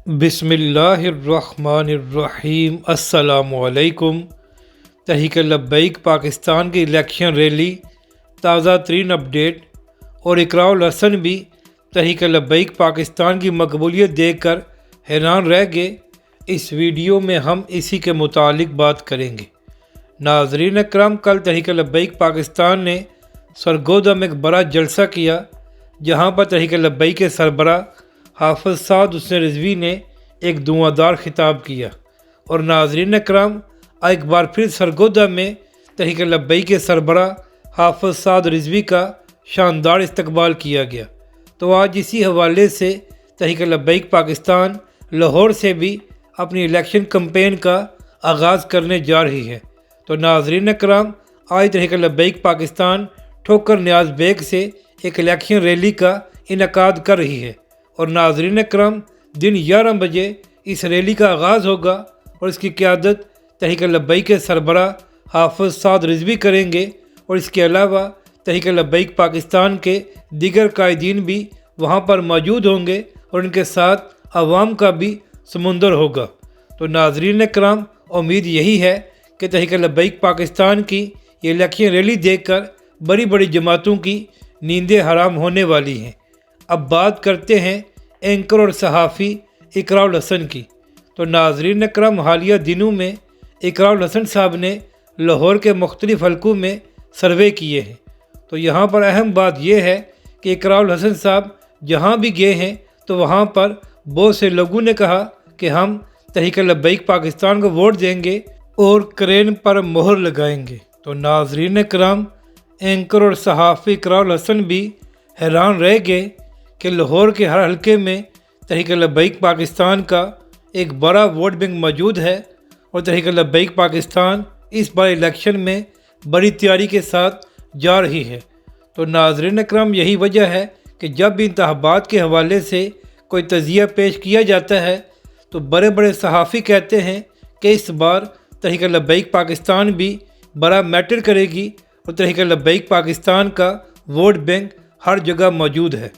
بسم اللہ الرحمن الرحیم۔ السلام علیکم۔ تحریک لبیک پاکستان کی الیکشن ریلی تازہ ترین اپڈیٹ، اور اقراء الحسن بھی تحریک لبیک پاکستان کی مقبولیت دیکھ کر حیران رہ گئے۔ اس ویڈیو میں ہم اسی کے متعلق بات کریں گے۔ ناظرین اکرام، کل تحریک لبیک پاکستان نے سرگودا میں ایک بڑا جلسہ کیا، جہاں پر تحریک لبیک کے سربراہ حافظ سعد حسین رضوی نے ایک دعاءدار خطاب کیا، اور ناظرین اکرام، ایک بار پھر سرگودا میں تحریک لبیک کے سربراہ حافظ سعد رضوی کا شاندار استقبال کیا گیا۔ تو آج اسی حوالے سے تحریک لبیک پاکستان لاہور سے بھی اپنی الیکشن کمپین کا آغاز کرنے جا رہی ہے۔ تو ناظرین اکرام، آج تحریک لبیک پاکستان ٹھوکر نیاز بیگ سے ایک الیکشن ریلی کا انعقاد کر رہی ہے، اور ناظرین اکرام، دن 11 بجے اس ریلی کا آغاز ہوگا، اور اس کی قیادت تحریک لبیک کے سربراہ حافظ سعد رضوی کریں گے، اور اس کے علاوہ تحریک لبیک پاکستان کے دیگر قائدین بھی وہاں پر موجود ہوں گے، اور ان کے ساتھ عوام کا بھی سمندر ہوگا۔ تو ناظرین اکرام، امید یہی ہے کہ تحریک لبیک پاکستان کی یہ الیکشن ریلی دیکھ کر بڑی بڑی جماعتوں کی نیندیں حرام ہونے والی ہیں۔ اب بات کرتے ہیں اینکر اور صحافی اقراء الحسن کی۔ تو ناظرین اکرام، حالیہ دنوں میں اقراء الحسن صاحب نے لاہور کے مختلف حلقوں میں سروے کیے ہیں۔ تو یہاں پر اہم بات یہ ہے کہ اقراء الحسن صاحب جہاں بھی گئے ہیں تو وہاں پر بہت سے لوگوں نے کہا کہ ہم تحریک لبیک پاکستان کو ووٹ دیں گے اور کرین پر مہر لگائیں گے۔ تو ناظرین اکرام، اینکر اور صحافی اقراء الحسن بھی حیران رہ گئے کہ لاہور کے ہر حلقے میں تحریک لبیک پاکستان کا ایک بڑا ووٹ بینک موجود ہے، اور تحریک لبیک پاکستان اس بار الیکشن میں بڑی تیاری کے ساتھ جا رہی ہے۔ تو ناظرین اکرام، یہی وجہ ہے کہ جب بھی انتخابات کے حوالے سے کوئی تجزیہ پیش کیا جاتا ہے تو بڑے بڑے صحافی کہتے ہیں کہ اس بار تحریک لبیک پاکستان بھی بڑا میٹر کرے گی، اور تحریک لبیک پاکستان کا ووٹ بینک ہر جگہ موجود ہے۔